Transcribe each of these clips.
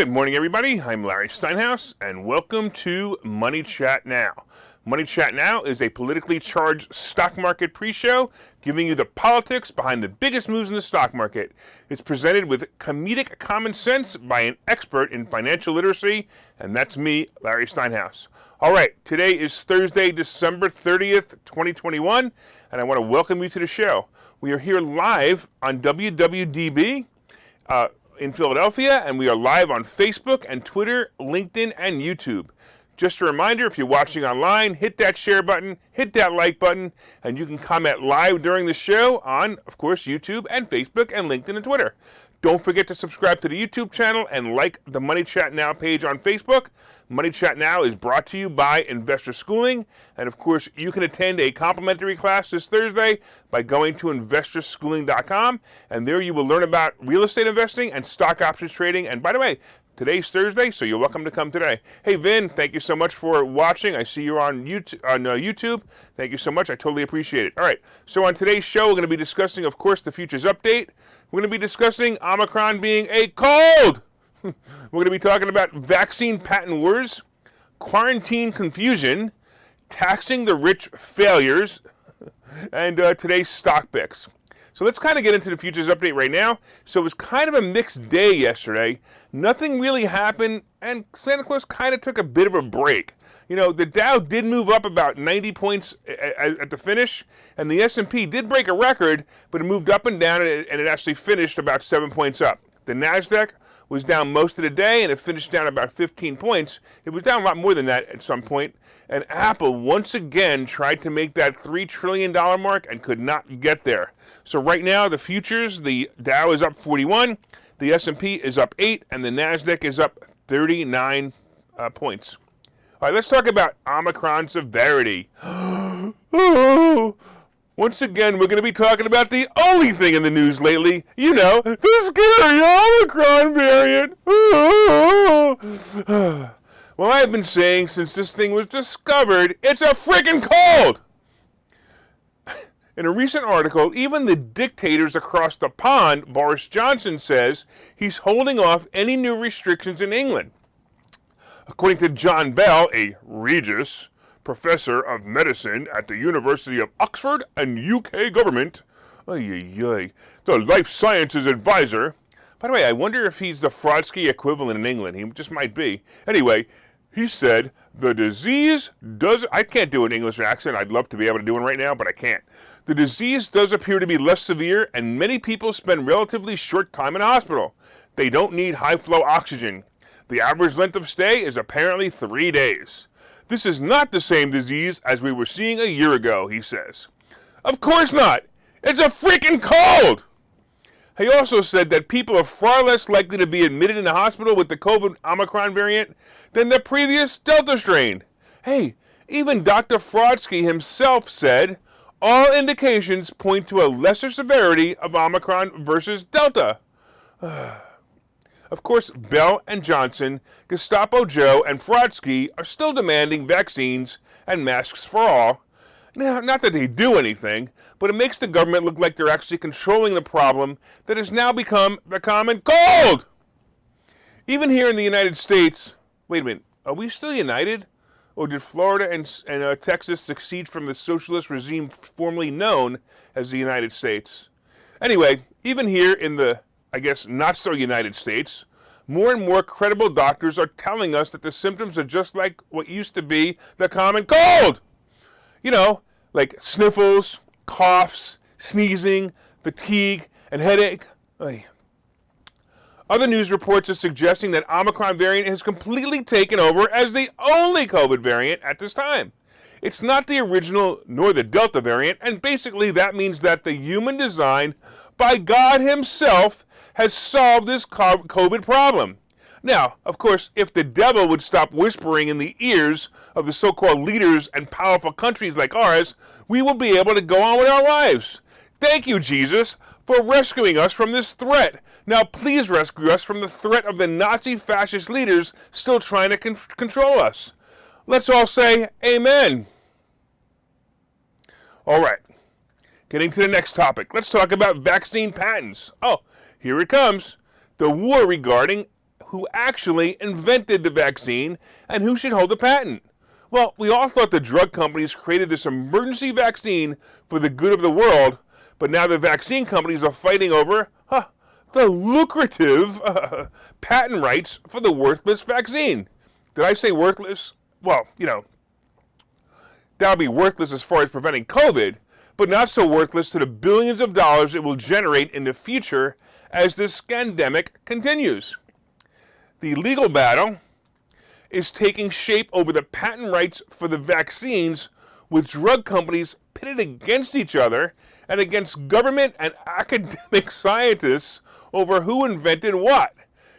Good morning, everybody. I'm Larry Steinhouse, and welcome to Money Chat Now. Money Chat Now is a politically charged stock market pre-show giving you the politics behind the biggest moves in the stock market. It's presented with comedic common sense by an expert in financial literacy, and that's me, Larry Steinhouse. All right, today is Thursday, December 30th, 2021, and I want to welcome you to the show. We are here live on WWDB, in Philadelphia, and we are live on Facebook and Twitter, LinkedIn, and YouTube. Just a reminder, if you're watching online, hit that share button, hit that like button, and you can comment live during the show on, of course, YouTube and Facebook and LinkedIn and Twitter. Don't forget to subscribe to the YouTube channel and like the Money Chat Now page on Facebook. Money Chat Now is brought to you by Investor Schooling, and of course, you can attend a complimentary class this Thursday by going to investorschooling.com, and there you will learn about real estate investing and stock options trading. And by the way, today's Thursday, so you're welcome to come today. Hey, Vin, thank you so much for watching. I see you're on YouTube. Thank you so much. I totally appreciate it. All right, so on today's show, we're going to be discussing, of course, the futures update. We're going to be discussing Omicron being a cold. We're going to be talking about vaccine patent wars, quarantine confusion, taxing the rich failures, and today's stock picks. So let's kind of get into the futures update right now. So it was kind of a mixed day yesterday. Nothing really happened, and Santa Claus kind of took a bit of a break. You know, the Dow did move up about 90 points at the finish, and the S&P did break a record, but it moved up and down, and it actually finished about 7 points up. The NASDAQ was down most of the day, and it finished down about 15 points. It was down a lot more than that at some point. And Apple once again tried to make that $3 trillion mark and could not get there. So right now, the futures, the Dow is up 41, the S&P is up 8, and the NASDAQ is up 39 points. All right, let's talk about Omicron severity. Once again, we're going to be talking about the only thing in the news lately, you know, the scary Omicron variant. Well, I've been saying since this thing was discovered, it's a freaking cold. In a recent article, even the dictators across the pond, Boris Johnson, says he's holding off any new restrictions in England. According to John Bell, a Regis professor of medicine at the University of Oxford and UK government, the life sciences advisor. By the way, I wonder if he's the Frodsky equivalent in England. He just might be. Anyway, he said, the disease does, I can't do an English accent. I'd love to be able to do one right now, but I can't. The disease does appear to be less severe, and many people spend relatively short time in hospital. They don't need high-flow oxygen. The average length of stay is apparently 3 days. This is not the same disease as we were seeing a year ago, he says. Of course not. It's a freaking cold. He also said that people are far less likely to be admitted in the hospital with the COVID Omicron variant than the previous Delta strain. Hey, even Dr. Frodsky himself said, all indications point to a lesser severity of Omicron versus Delta. Of course, Bell and Johnson, Gestapo Joe, and Frodsky are still demanding vaccines and masks for all. Now, not that they do anything, but it makes the government look like they're actually controlling the problem that has now become the common cold. Even here in the United States, wait a minute, are we still united? Or did Florida and Texas succeed from the socialist regime formerly known as the United States? Anyway, even here in the, I guess, not so United States, more and more credible doctors are telling us that the symptoms are just like what used to be the common cold. You know, like sniffles, coughs, sneezing, fatigue, and headache. Other news reports are suggesting that Omicron variant has completely taken over as the only COVID variant at this time. It's not the original nor the Delta variant, and basically that means that the human design by God himself has solved this COVID problem. Now, of course, if the devil would stop whispering in the ears of the so-called leaders and powerful countries like ours, we will be able to go on with our lives. Thank you, Jesus, for rescuing us from this threat. Now, please rescue us from the threat of the Nazi fascist leaders still trying to control us. Let's all say amen. All right, getting to the next topic. Let's talk about vaccine patents. Oh, here it comes. The war regarding who actually invented the vaccine and who should hold the patent. Well, we all thought the drug companies created this emergency vaccine for the good of the world, but now the vaccine companies are fighting over the lucrative patent rights for the worthless vaccine. Did I say worthless? Well, that'll be worthless as far as preventing COVID, but not so worthless to the billions of dollars it will generate in the future as this scandemic continues. The legal battle is taking shape over the patent rights for the vaccines, with drug companies pitted against each other and against government and academic scientists over who invented what.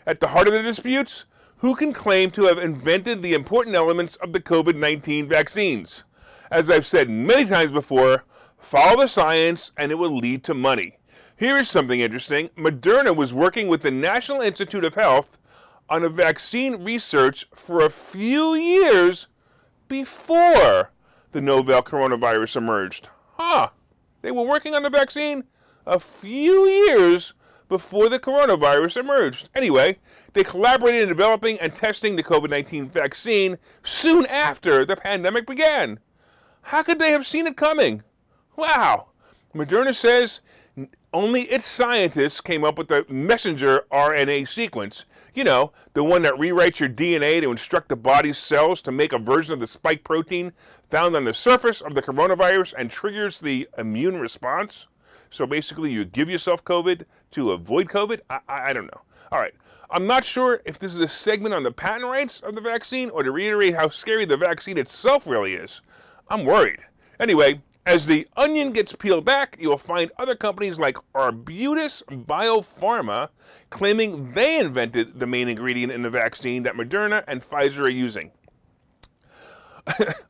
At the heart of the disputes, who can claim to have invented the important elements of the COVID-19 vaccines? As I've said many times before, follow the science and it will lead to money. Here is something interesting. Moderna was working with the National Institute of Health on a vaccine research for a few years before the novel coronavirus emerged. They were working on the vaccine a few years before the coronavirus emerged. Anyway, they collaborated in developing and testing the COVID-19 vaccine soon after the pandemic began. How could they have seen it coming? Wow. Moderna says only its scientists came up with the messenger RNA sequence. The one that rewrites your DNA to instruct the body's cells to make a version of the spike protein found on the surface of the coronavirus and triggers the immune response. So basically you give yourself COVID to avoid COVID? I don't know. All right. I'm not sure if this is a segment on the patent rights of the vaccine or to reiterate how scary the vaccine itself really is. I'm worried. Anyway, as the onion gets peeled back, you'll find other companies like Arbutus Biopharma claiming they invented the main ingredient in the vaccine that Moderna and Pfizer are using.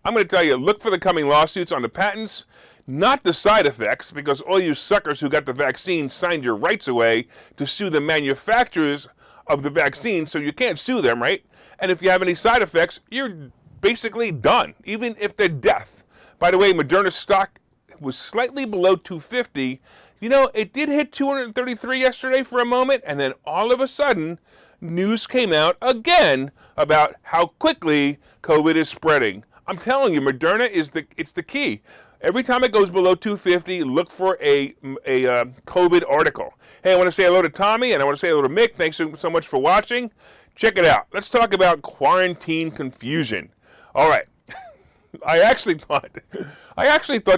I'm going to tell you, look for the coming lawsuits on the patents, not the side effects, because all you suckers who got the vaccine signed your rights away to sue the manufacturers of the vaccine, so you can't sue them, right? And if you have any side effects, you're basically done, even if they're death. By the way, Moderna's stock was slightly below 250. It did hit 233 yesterday for a moment, and then all of a sudden, news came out again about how quickly COVID is spreading. I'm telling you, Moderna it's the key. Every time it goes below 250, look for a COVID article. Hey, I want to say hello to Tommy, and I want to say hello to Mick. Thanks so much for watching. Check it out. Let's talk about quarantine confusion. All right. I actually thought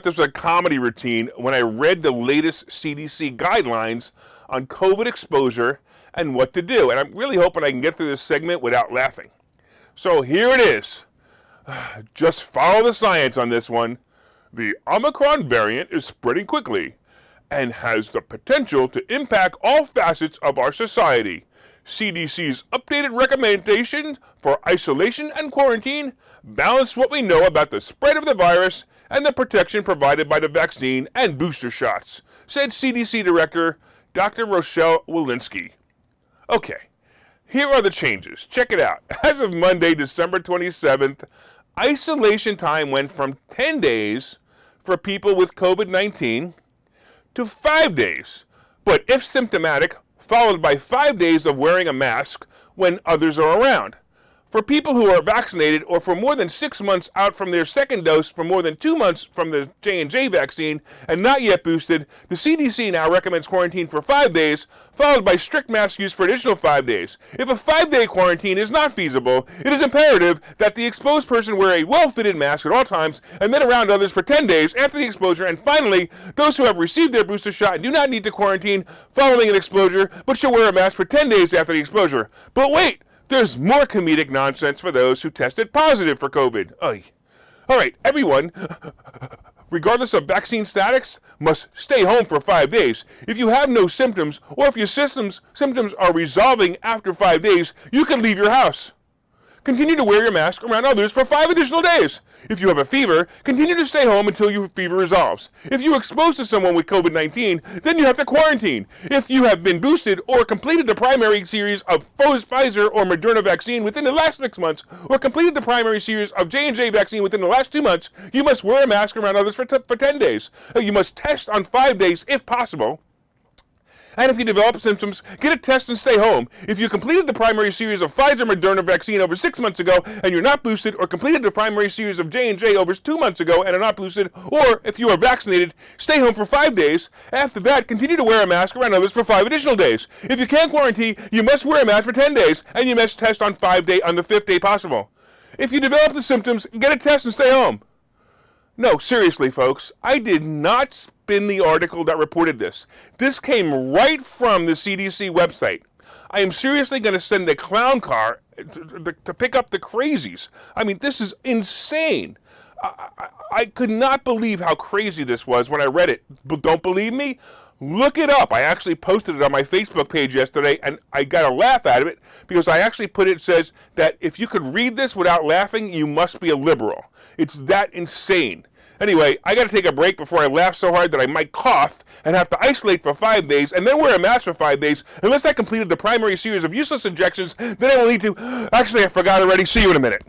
this was a comedy routine when I read the latest CDC guidelines on COVID exposure and what to do. And I'm really hoping I can get through this segment without laughing. So here it is. Just follow the science on this one. The Omicron variant is spreading quickly and has the potential to impact all facets of our society. CDC's updated recommendations for isolation and quarantine balance what we know about the spread of the virus and the protection provided by the vaccine and booster shots, said CDC Director Dr. Rochelle Walensky. Okay, here are the changes. Check it out. As of Monday, December 27th, isolation time went from 10 days for people with COVID-19 to 5 days, but if symptomatic, followed by 5 days of wearing a mask when others are around. For people who are vaccinated or for more than 6 months out from their second dose, for more than 2 months from the J&J vaccine, and not yet boosted, the CDC now recommends quarantine for 5 days, followed by strict mask use for additional 5 days. If a 5-day quarantine is not feasible, it is imperative that the exposed person wear a well-fitted mask at all times and then around others for 10 days after the exposure. And finally, those who have received their booster shot do not need to quarantine following an exposure, but should wear a mask for 10 days after the exposure. But wait! There's more comedic nonsense for those who tested positive for COVID. Oy. All right, everyone, regardless of vaccine status, must stay home for 5 days. If you have no symptoms, or if your symptoms are resolving after 5 days, you can leave your house. Continue to wear your mask around others for 5 additional days. If you have a fever, continue to stay home until your fever resolves. If you're exposed to someone with COVID-19, then you have to quarantine. If you have been boosted or completed the primary series of Pfizer or Moderna vaccine within the last 6 months, or completed the primary series of J&J vaccine within the last 2 months, you must wear a mask around others for 10 days. You must test on 5 days if possible. And if you develop symptoms, get a test and stay home. If you completed the primary series of Pfizer Moderna vaccine over 6 months ago and you're not boosted, or completed the primary series of J&J over 2 months ago and are not boosted, or if you are vaccinated, stay home for 5 days. After that, continue to wear a mask around others for 5 additional days. If you can't quarantine, you must wear a mask for 10 days, and you must test on the 5th day possible. If you develop the symptoms, get a test and stay home. No, seriously, folks, I did not spin the article that reported this. This came right from the CDC website. I am seriously going to send a clown car to pick up the crazies. I mean, this is insane. I could not believe how crazy this was when I read it. But don't believe me? Look it up. I actually posted it on my Facebook page yesterday, and I got a laugh out of it because I actually says that if you could read this without laughing, you must be a liberal. It's that insane. Anyway, I got to take a break before I laugh so hard that I might cough and have to isolate for 5 days and then wear a mask for 5 days unless I completed the primary series of useless injections. Then I will need to... Actually, I forgot already. See you in a minute.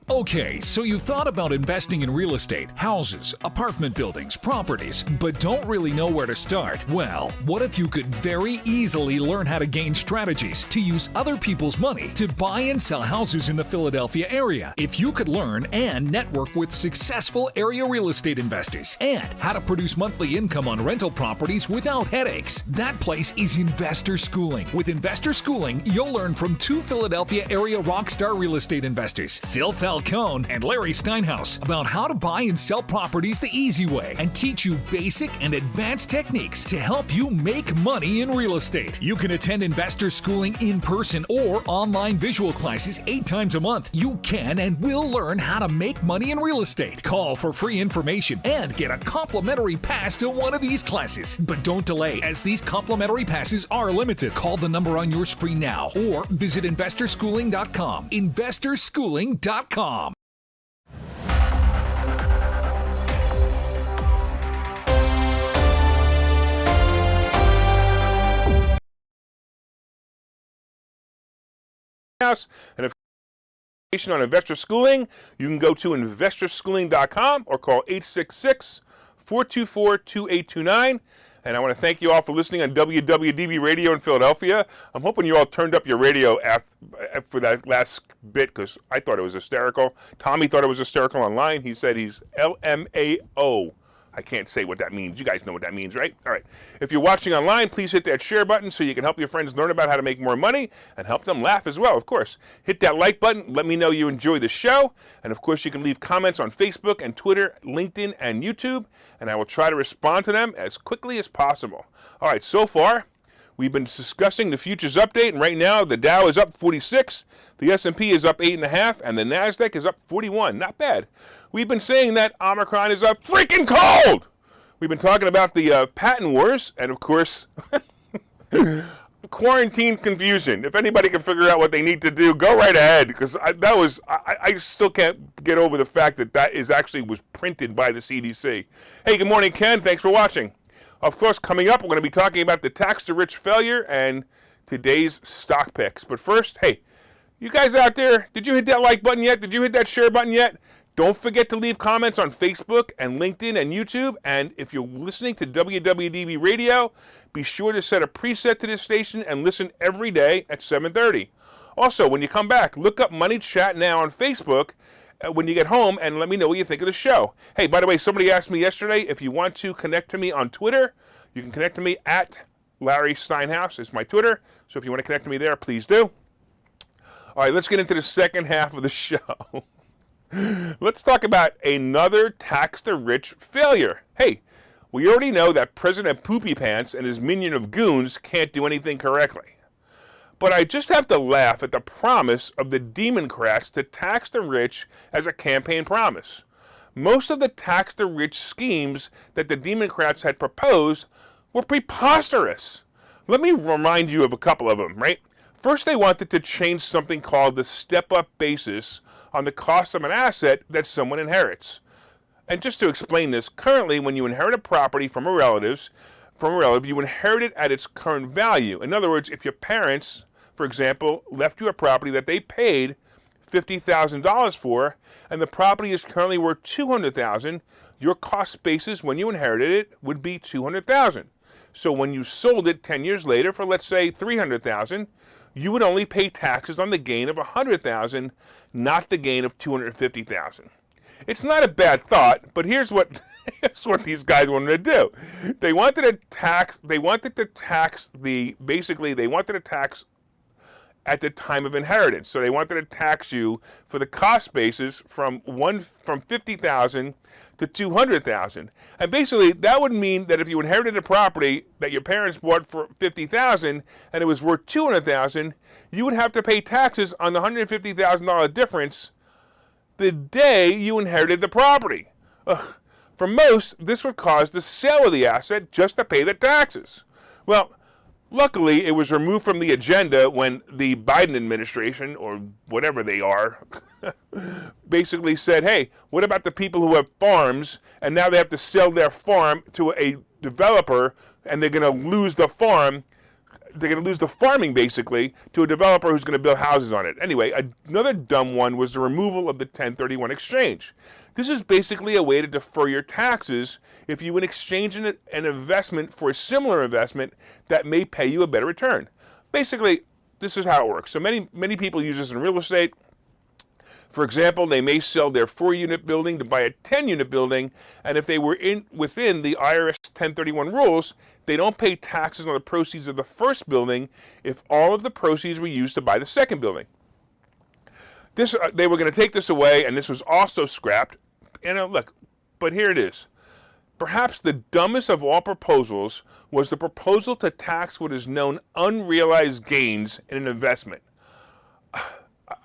Okay, so you've thought about investing in real estate, houses, apartment buildings, properties, but don't really know where to start? Well, what if you could very easily learn how to gain strategies to use other people's money to buy and sell houses in the Philadelphia area? If you could learn and network with successful area real estate investors and how to produce monthly income on rental properties without headaches, that place is Investor Schooling. With Investor Schooling, you'll learn from 2 Philadelphia area rockstar real estate investors, Phil Falcone and Larry Steinhouse, about how to buy and sell properties the easy way and teach you basic and advanced techniques to help you make money in real estate. You can attend Investor Schooling in person or online visual classes 8 times a month. You can and will learn how to make money in real estate. Call for free information and get a complimentary pass to one of these classes. But don't delay, as these complimentary passes are limited. Call the number on your screen now or visit investorschooling.com. investorschooling.com. And if on Investor Schooling, you can go to investorschooling.com or call 866-424-2829. And I want to thank you all for listening on WWDB Radio in Philadelphia. I'm hoping you all turned up your radio for that last bit because I thought it was hysterical. Tommy thought it was hysterical online. He said he's LMAO. I can't say what that means. You guys know what that means, right? All right. If you're watching online, please hit that share button so you can help your friends learn about how to make more money and help them laugh as well, of course. Hit that like button. Let me know you enjoy the show. And, of course, you can leave comments on Facebook and Twitter, LinkedIn, and YouTube, and I will try to respond to them as quickly as possible. All right, so far, we've been discussing the futures update, and right now the Dow is up 46, the S&P is up 8.5, and the NASDAQ is up 41. Not bad. We've been saying that Omicron is up freaking cold. We've been talking about the patent wars, and of course, quarantine confusion. If anybody can figure out what they need to do, go right ahead, because I still can't get over the fact that was printed by the CDC. Hey, good morning, Ken. Thanks for watching. Of course, coming up, we're going to be talking about the tax-to-rich failure and today's stock picks. But first, hey, you guys out there, did you hit that like button yet? Did you hit that share button yet? Don't forget to leave comments on Facebook and LinkedIn and YouTube. And if you're listening to WWDB Radio, be sure to set a preset to this station and listen every day at 7:30. Also, when you come back, look up Money Chat Now on Facebook when you get home and let me know what you think of the show. Hey, by the way, somebody asked me yesterday if you want to connect to me on Twitter, you can connect to me at Larry Steinhouse. It's my Twitter. So if you want to connect to me there, please do. All right, let's get into the second half of the show. Let's talk about another tax-to-rich failure. Hey, we already know that President Poopy Pants and his minion of goons can't do anything correctly. But I just have to laugh at the promise of the Democrats to tax the rich as a campaign promise. Most of the tax-the-rich schemes that the Democrats had proposed were preposterous. Let me remind you of a couple of them, right? First, they wanted to change something called the step-up basis on the cost of an asset that someone inherits. And just to explain this, currently when you inherit a property from a relative, you inherit it at its current value. In other words, if your parents, for example, left you a property that they paid $50,000 for, and the property is currently worth $200,000, your cost basis when you inherited it would be $200,000. So when you sold it 10 years later for, let's say, $300,000, you would only pay taxes on the gain of $100,000, not the gain of $250,000. It's not a bad thought, but here's what these guys wanted to do. They wanted to tax at the time of inheritance. So they wanted to tax you for the cost basis from $50,000 to $200,000. And basically that would mean that if you inherited a property that your parents bought for $50,000 and it was worth $200,000, you would have to pay taxes on the $150,000 difference the day you inherited the property. For most, this would cause the sale of the asset just to pay the taxes. Well, luckily, it was removed from the agenda when the Biden administration, or whatever they are, basically said, hey, what about the people who have farms, and now they have to sell their farm to a developer, and they're going to lose the farm. They're going to lose the farming, basically, to a developer who's going to build houses on it. Anyway, another dumb one was the removal of the 1031 exchange. This is basically a way to defer your taxes if you would exchange an investment for a similar investment that may pay you a better return. Basically, this is how it works. So many people use this in real estate. For example, they may sell their 4-unit building to buy a 10-unit building, and if they were within the IRS 1031 rules, they don't pay taxes on the proceeds of the first building if all of the proceeds were used to buy the second building. They were going to take this away, and this was also scrapped. And look, but here it is. Perhaps the dumbest of all proposals was the proposal to tax what is known unrealized gains in an investment.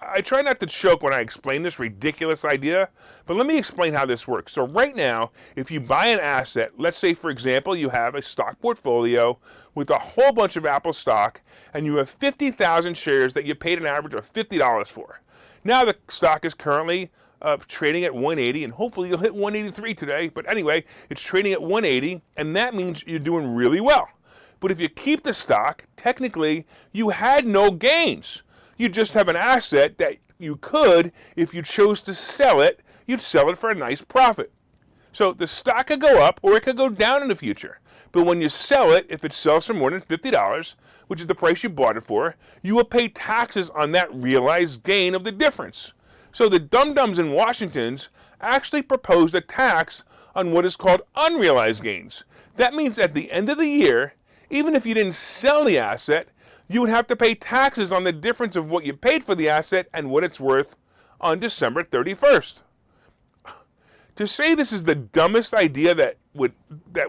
I try not to choke when I explain this ridiculous idea, but let me explain how this works. So right now, if you buy an asset, let's say, for example, you have a stock portfolio with a whole bunch of Apple stock, and you have 50,000 shares that you paid an average of $50 for. Now the stock is currently trading at 180, and hopefully you'll hit 183 today. But anyway, it's trading at 180, and that means you're doing really well. But if you keep the stock, technically, you had no gains. You just have an asset that you could, if you chose to sell it, you'd sell it for a nice profit. So the stock could go up or it could go down in the future. But when you sell it, if it sells for more than $50, which is the price you bought it for, you will pay taxes on that realized gain of the difference. So the dum-dums in Washington actually proposed a tax on what is called unrealized gains. That means at the end of the year, even if you didn't sell the asset, you would have to pay taxes on the difference of what you paid for the asset and what it's worth on December 31st. To say this is the dumbest idea that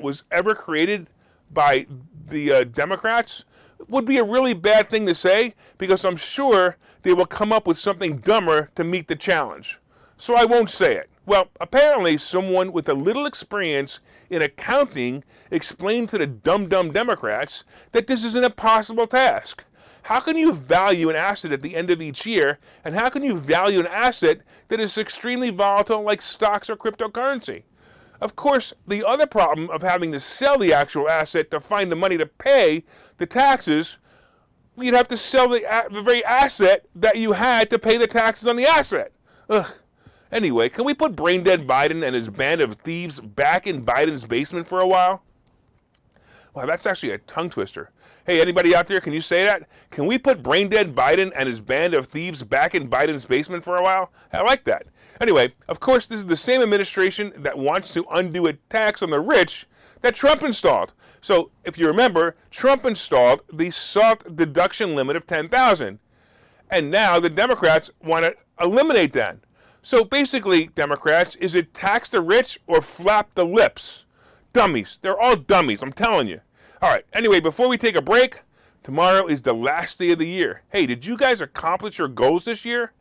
was ever created by the Democrats would be a really bad thing to say, because I'm sure they will come up with something dumber to meet the challenge. So I won't say it. Well, apparently someone with a little experience in accounting explained to the dumb Democrats that this is an impossible task. How can you value an asset at the end of each year, and how can you value an asset that is extremely volatile like stocks or cryptocurrency? Of course, the other problem of having to sell the actual asset to find the money to pay the taxes, you'd have to sell the very asset that you had to pay the taxes on the asset. Ugh. Anyway, can we put brain-dead Biden and his band of thieves back in Biden's basement for a while? Wow, that's actually a tongue twister. Hey, anybody out there, can you say that? Can we put brain-dead Biden and his band of thieves back in Biden's basement for a while? I like that. Anyway, of course, this is the same administration that wants to undo a tax on the rich that Trump installed. So, if you remember, Trump installed the SALT deduction limit of $10,000. And now the Democrats want to eliminate that. So basically, Democrats, is it tax the rich or flap the lips? Dummies. They're all dummies, I'm telling you. All right, anyway, before we take a break, tomorrow is the last day of the year. Hey, did you guys accomplish your goals this year?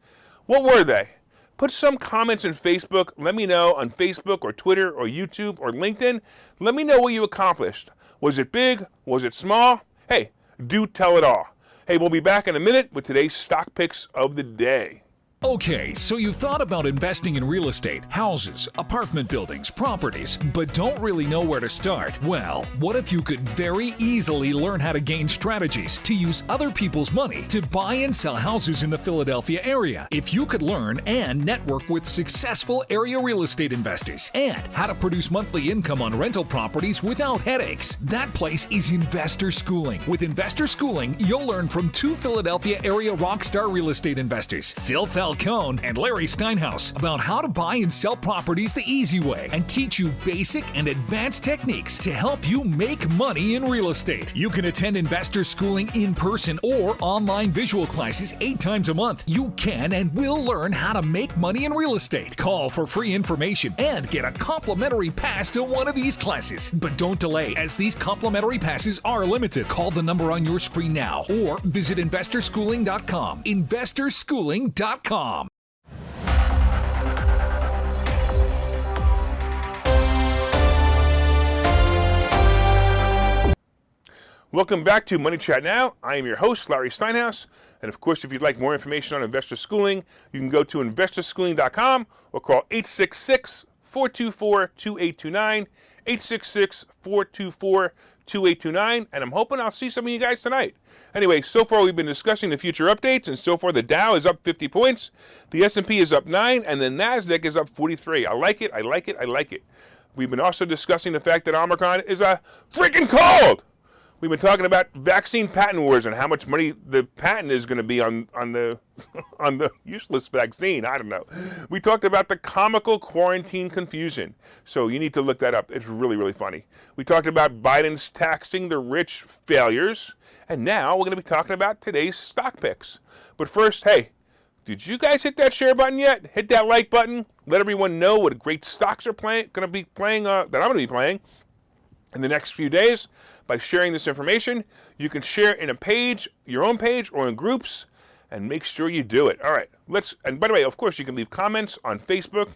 What were they? Put some comments in Facebook. Let me know on Facebook or Twitter or YouTube or LinkedIn. Let me know what you accomplished. Was it big? Was it small? Hey, do tell it all. Hey, we'll be back in a minute with today's stock picks of the day. Okay, so you've thought about investing in real estate, houses, apartment buildings, properties, but don't really know where to start? Well, what if you could very easily learn how to gain strategies to use other people's money to buy and sell houses in the Philadelphia area? If you could learn and network with successful area real estate investors and how to produce monthly income on rental properties without headaches, that place is Investor Schooling. With Investor Schooling, you'll learn from two Philadelphia area rockstar real estate investors, Phil Falcone and Larry Steinhouse, about how to buy and sell properties the easy way and teach you basic and advanced techniques to help you make money in real estate. You can attend Investor Schooling in person or online visual classes 8 times a month. You can and will learn how to make money in real estate. Call for free information and get a complimentary pass to one of these classes. But don't delay, as these complimentary passes are limited. Call the number on your screen now or visit investorschooling.com. investorschooling.com. Welcome back to Money Chat Now. I am your host, Larry Steinhouse. And of course, if you'd like more information on Investor Schooling, you can go to investorschooling.com or call 866-424-2829, 866-424-2829, and I'm hoping I'll see some of you guys tonight. Anyway, so far we've been discussing the future updates, and so far the Dow is up 50 points, the S&P is up 9, and the NASDAQ is up 43. I like it, I like it, I like it. We've been also discussing the fact that Omicron is a freaking cold! We've been talking about vaccine patent wars and how much money the patent is going to be on the on the useless vaccine. I don't know. We talked about the comical quarantine confusion. So you need to look that up. It's really, really funny. We talked about Biden's taxing the rich failures. And now we're going to be talking about today's stock picks. But first, hey, did you guys hit that share button yet? Hit that like button. Let everyone know what great stocks are going to be playing, that I'm going to be playing in the next few days. By sharing this information, you can share in a page, your own page, or in groups, and make sure you do it. All right, and by the way, of course, you can leave comments on Facebook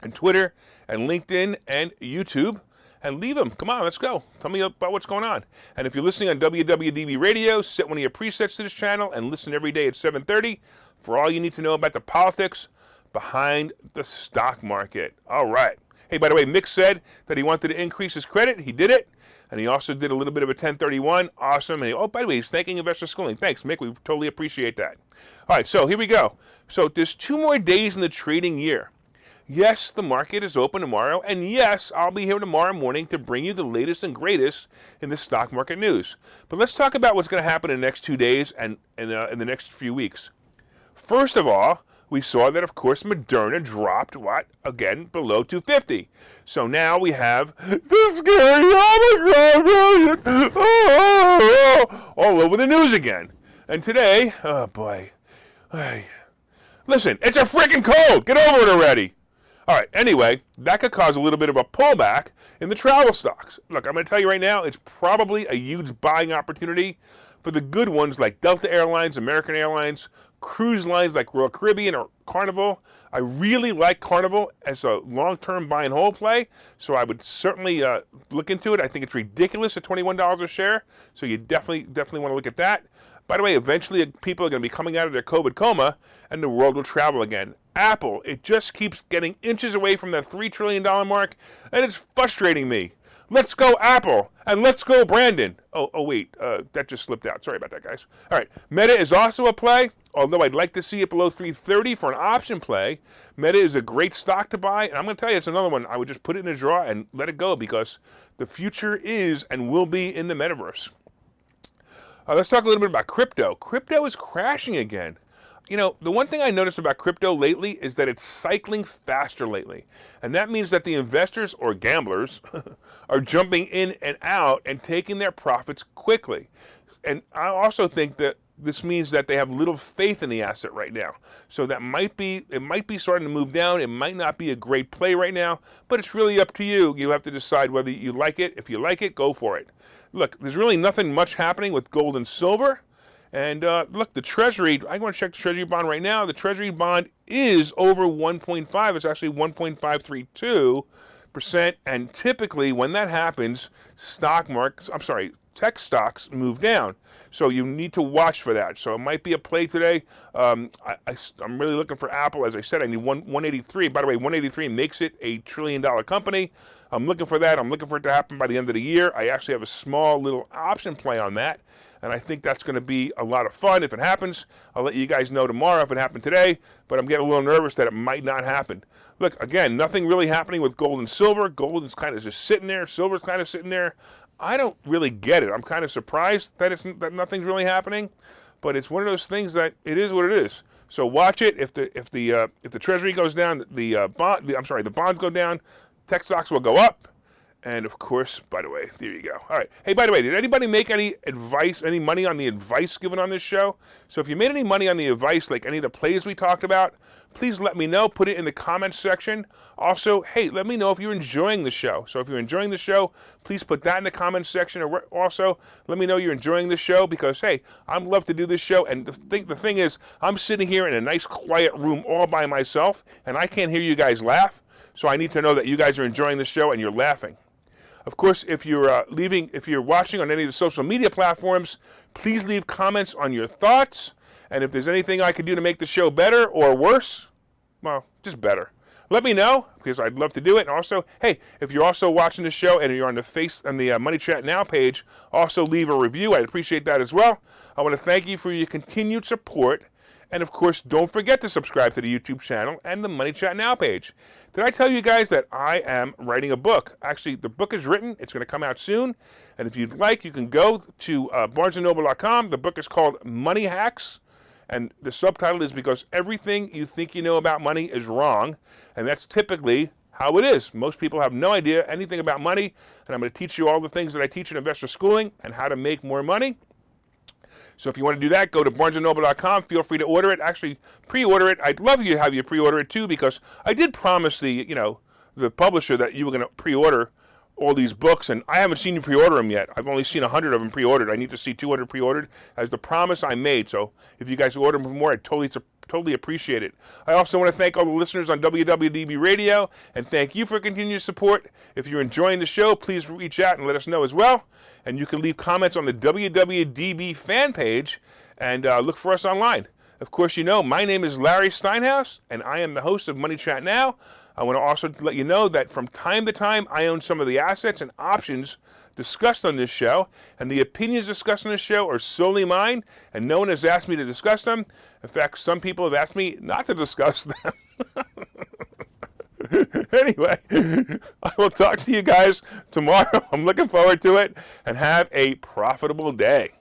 and Twitter and LinkedIn and YouTube, and leave them. Come on, let's go. Tell me about what's going on. And if you're listening on WWDB Radio, set one of your presets to this channel and listen every day at 7:30 for all you need to know about the politics behind the stock market. All right. Hey, by the way, Mick said that he wanted to increase his credit. He did it. And he also did a little bit of a 1031. Awesome. And by the way, he's thanking Investor Schooling. Thanks, Mick. We totally appreciate that. All right, so here we go. So there's 2 more days in the trading year. Yes, the market is open tomorrow. And yes, I'll be here tomorrow morning to bring you the latest and greatest in the stock market news. But let's talk about what's going to happen in the next 2 days and in the next few weeks. First of all, we saw that, of course, Moderna dropped, again, below 250. So now we have the scary Omicron variant all over the news again. And today, oh boy, listen, it's a freaking cold. Get over it already. All right, anyway, that could cause a little bit of a pullback in the travel stocks. Look, I'm going to tell you right now, it's probably a huge buying opportunity for the good ones like Delta Airlines, American Airlines, cruise lines like Royal Caribbean or Carnival. I really like Carnival as a long-term buy and hold play, so I would certainly look into it. I think it's ridiculous at $21 a share, so you definitely want to look at that. By the way, eventually people are going to be coming out of their COVID coma, and the world will travel again. Apple, it just keeps getting inches away from that $3 trillion mark, and it's frustrating me. Let's go Apple, and let's go Brandon. Oh wait, that just slipped out. Sorry about that, guys. All right, Meta is also a play, although I'd like to see it below 330 for an option play. Meta is a great stock to buy, and I'm going to tell you, it's another one. I would just put it in a drawer and let it go because the future is and will be in the metaverse. Let's talk a little bit about crypto. Crypto is crashing again. You know, the one thing I noticed about crypto lately is that it's cycling faster lately. And that means that the investors or gamblers are jumping in and out and taking their profits quickly. And I also think that this means that they have little faith in the asset right now. So it might be starting to move down. It might not be a great play right now, but it's really up to you. You have to decide whether you like it. If you like it, go for it. Look, there's really nothing much happening with gold and silver. And look, the Treasury, I want to check the Treasury Bond right now. The Treasury Bond is over 1.5. It's actually 1.532%. And typically when that happens, tech stocks move down. So you need to watch for that. So it might be a play today. I'm really looking for Apple. As I said, I need 183. By the way, 183 makes it a $1 trillion company. I'm looking for that. I'm looking for it to happen by the end of the year. I actually have a small little option play on that. And I think that's going to be a lot of fun if it happens. I'll let you guys know tomorrow if it happened today, but I'm getting a little nervous that it might not happen. Look, again, nothing really happening with gold and silver. Gold is kind of just sitting there. Silver's kind of sitting there. I don't really get it. I'm kind of surprised that nothing's really happening, but it's one of those things that it is what it is. So watch it. If the Treasury goes down, the bonds go down, tech stocks will go up. And of course, by the way, there you go. All right. Hey, by the way, did anybody make any money on the advice given on this show? So if you made any money on the advice, like any of the plays we talked about, please let me know. Put it in the comments section. Also, hey, let me know if you're enjoying the show. So if you're enjoying the show, please put that in the comments section. Or also, let me know you're enjoying the show because, hey, I'd love to do this show. And the thing is, I'm sitting here in a nice quiet room all by myself, and I can't hear you guys laugh. So I need to know that you guys are enjoying the show and you're laughing. Of course, if you're watching on any of the social media platforms, please leave comments on your thoughts. And if there's anything I could do to make the show better or worse, well, just better. Let me know because I'd love to do it. And also, hey, if you're also watching the show and you're on the Money Chat Now page, also leave a review. I'd appreciate that as well. I want to thank you for your continued support. And of course, don't forget to subscribe to the YouTube channel and the Money Chat Now page. Did I tell you guys that I am writing a book? Actually, the book is written. It's going to come out soon. And if you'd like, you can go to barnesandnoble.com. The book is called Money Hacks. And the subtitle is because everything you think you know about money is wrong. And that's typically how it is. Most people have no idea anything about money. And I'm going to teach you all the things that I teach in investor schooling and how to make more money. So if you want to do that, go to barnesandnoble.com. Feel free to order it. Actually, pre-order it. I'd love you to have you pre-order it too because I did promise the publisher that you were going to pre-order all these books, and I haven't seen you pre-order them yet. I've only seen 100 of them pre-ordered. I need to see 200 pre-ordered as the promise I made. So if you guys order them more, I'd totally appreciate it. I also want to thank all the listeners on WWDB Radio, and thank you for continued support. If you're enjoying the show, please reach out and let us know as well. And you can leave comments on the WWDB fan page and look for us online. Of course, my name is Larry Steinhouse, and I am the host of Money Chat Now. I want to also let you know that from time to time, I own some of the assets and options discussed on this show, and the opinions discussed on this show are solely mine, and no one has asked me to discuss them. In fact, some people have asked me not to discuss them. Anyway, I will talk to you guys tomorrow. I'm looking forward to it, and have a profitable day.